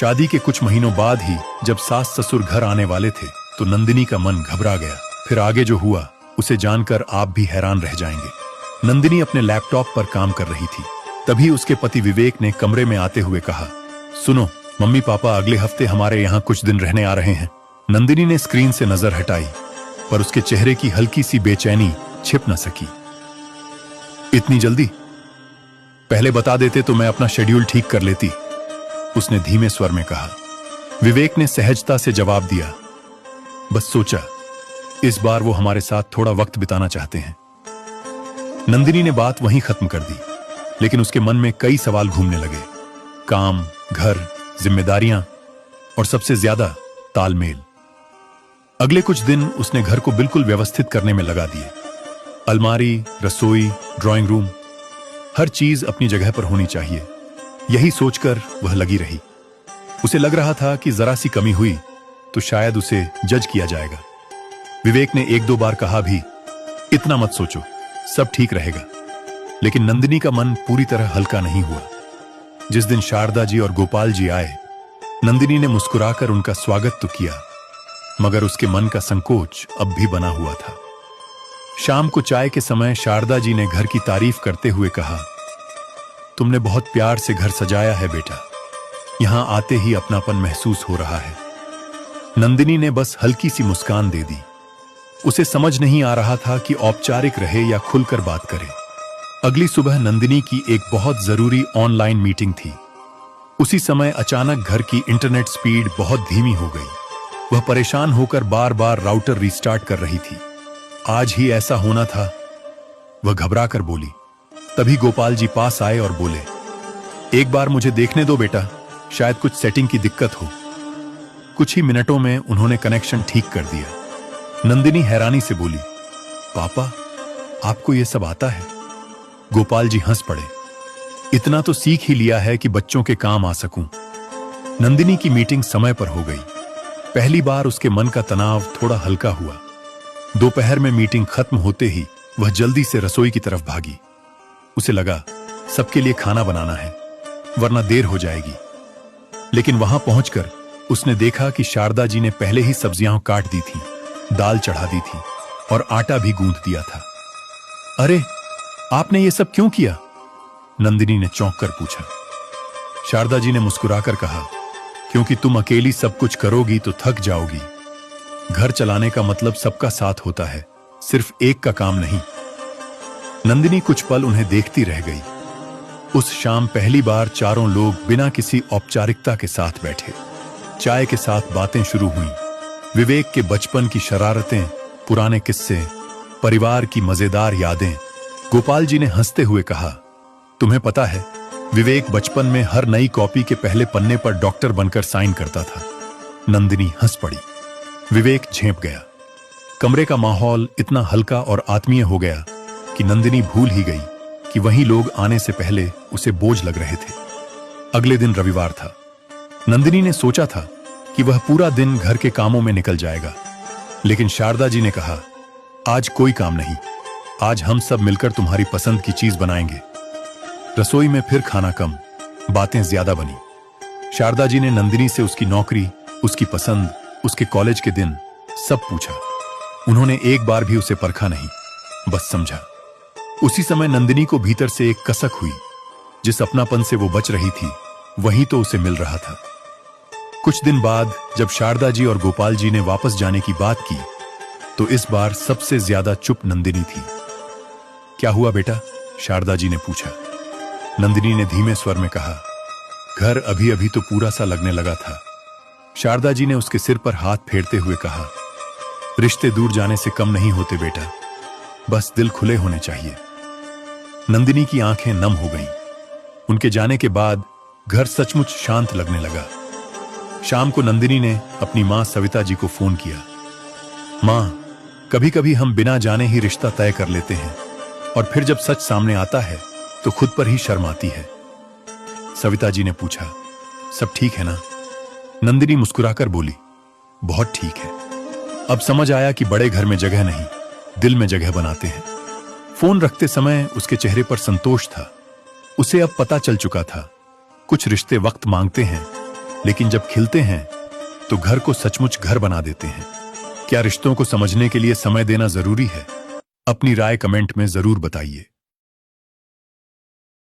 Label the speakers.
Speaker 1: शादी के कुछ महीनों बाद ही जब सास ससुर घर आने वाले थे तो नंदिनी का मन घबरा गया। फिर आगे जो हुआ उसे जानकर आप भी हैरान रह जाएंगे। नंदिनी अपने लैपटॉप पर काम कर रही थी। तभी उसके पति विवेक ने कमरे में आते हुए कहा, सुनो, मम्मी पापा अगले हफ्ते हमारे यहाँ कुछ दिन रहने आ रहे हैं। नंदिनी ने स्क्रीन से नजर हटाई, पर उसके चेहरे की हल्की सी बेचैनी छिप न सकी। इतनी जल्दी? पहले बता देते तो मैं अपना शेड्यूल ठीक कर लेती, उसने धीमे स्वर में कहा। विवेक ने सहजता से जवाब दिया, बस सोचा इस बार वो हमारे साथ थोड़ा वक्त बिताना चाहते हैं। नंदिनी ने बात वहीं खत्म कर दी, लेकिन उसके मन में कई सवाल घूमने लगे। काम, घर, जिम्मेदारियां और सबसे ज्यादा तालमेल। अगले कुछ दिन उसने घर को बिल्कुल व्यवस्थित करने में लगा दिए। अलमारी, रसोई, ड्राइंग रूम, हर चीज अपनी जगह पर होनी चाहिए। यही सोचकर वह लगी रही। उसे लग रहा था कि जरा सी कमी हुई तो शायद उसे जज किया जाएगा। विवेक ने एक दो बार कहा भी, इतना मत सोचो, सब ठीक रहेगा। लेकिन नंदिनी का मन पूरी तरह हल्का नहीं हुआ। जिस दिन शारदा जी और गोपाल जी आए, नंदिनी ने मुस्कुराकर उनका स्वागत तो किया, मगर उसके मन का संकोच अब भी बना हुआ था। शाम को चाय के समय शारदा जी ने घर की तारीफ करते हुए कहा, तुमने बहुत प्यार से घर सजाया है बेटा, यहां आते ही अपनापन महसूस हो रहा है। नंदिनी ने बस हल्की सी मुस्कान दे दी। उसे समझ नहीं आ रहा था कि औपचारिक रहे या खुलकर बात करे। अगली सुबह नंदिनी की एक बहुत जरूरी ऑनलाइन मीटिंग थी। उसी समय अचानक घर की इंटरनेट स्पीड बहुत धीमी हो गई। वह परेशान होकर बार बार राउटर रीस्टार्ट कर रही थी। आज ही ऐसा होना था, वह घबरा कर बोली। तभी गोपाल जी पास आए और बोले, एक बार मुझे देखने दो बेटा, शायद कुछ सेटिंग की दिक्कत हो। कुछ ही मिनटों में उन्होंने कनेक्शन ठीक कर दिया। नंदिनी हैरानी से बोली, पापा, आपको यह सब आता है? गोपाल जी हंस पड़े। इतना तो सीख ही लिया है कि बच्चों के काम आ सकूं। नंदिनी की मीटिंग समय पर हो गई। पहली बार उसके मन का तनाव थोड़ा हल्का हुआ। दोपहर में मीटिंग खत्म होते ही वह जल्दी से रसोई की तरफ भागी। उसे लगा सबके लिए खाना बनाना है, वरना देर हो जाएगी। लेकिन वहां पहुंचकर उसने देखा कि शारदा जी ने पहले ही सब्जियां काट दी थी, दाल चढ़ा दी थी और आटा भी गूंथ दिया था। अरे, आपने ये सब क्यों किया? नंदिनी ने चौंक कर पूछा। शारदा जी ने मुस्कुराकर कहा, क्योंकि तुम अकेली सब कुछ करोगी तो थक जाओगी। घर चलाने का मतलब सबका साथ होता है, सिर्फ एक का काम नहीं। नंदिनी कुछ पल उन्हें देखती रह गई। उस शाम पहली बार चारों लोग बिना किसी औपचारिकता के साथ बैठे। चाय के साथ बातें शुरू हुईं। विवेक के बचपन की शरारतें, पुराने किस्से, परिवार की मजेदार यादें। गोपाल जी ने हंसते हुए कहा, तुम्हें पता है, विवेक बचपन में हर नई कॉपी के पहले पन्ने पर डॉक्टर बनकर साइन करता था। नंदिनी हंस पड़ी। विवेक झेंप गया। कमरे का माहौल इतना हल्का और आत्मीय हो गया कि नंदिनी भूल ही गई कि वहीं लोग आने से पहले उसे बोझ लग रहे थे। अगले दिन रविवार था। नंदिनी ने सोचा था कि वह पूरा दिन घर के कामों में निकल जाएगा, लेकिन शारदा जी ने कहा, आज कोई काम नहीं, आज हम सब मिलकर तुम्हारी पसंद की चीज बनाएंगे। रसोई में फिर खाना कम, बातें ज्यादा बनी। शारदा जी ने नंदिनी से उसकी नौकरी, उसकी पसंद, उसके कॉलेज के दिन सब पूछा। उन्होंने एक बार भी उसे परखा नहीं, बस समझा। उसी समय नंदिनी को भीतर से एक कसक हुई। जिस अपनापन से वो बच रही थी, वही तो उसे मिल रहा था। कुछ दिन बाद जब शारदा जी और गोपाल जी ने वापस जाने की बात की, तो इस बार सबसे ज्यादा चुप नंदिनी थी। क्या हुआ बेटा? शारदा जी ने पूछा। नंदिनी ने धीमे स्वर में कहा, घर अभी अभी तो पूरा सा लगने लगा था। शारदा जी ने उसके सिर पर हाथ फेरते हुए कहा, रिश्ते दूर जाने से कम नहीं होते बेटा, बस दिल खुले होने चाहिए। नंदिनी की आंखें नम हो गईं। उनके जाने के बाद घर सचमुच शांत लगने लगा। शाम को नंदिनी ने अपनी मां सविता जी को फोन किया। मां, कभी कभी हम बिना जाने ही रिश्ता तय कर लेते हैं और फिर जब सच सामने आता है तो खुद पर ही शर्म आती है। सविता जी ने पूछा, सब ठीक है ना? नंदिनी मुस्कुराकर बोली, बहुत ठीक है। अब समझ आया कि बड़े घर में जगह नहीं, दिल में जगह बनाते हैं। फोन रखते समय उसके चेहरे पर संतोष था। उसे अब पता चल चुका था, कुछ रिश्ते वक्त मांगते हैं लेकिन जब खिलते हैं तो घर को सचमुच घर बना देते हैं। क्या रिश्तों को समझने के लिए समय देना जरूरी है? अपनी राय कमेंट में जरूर बताइए।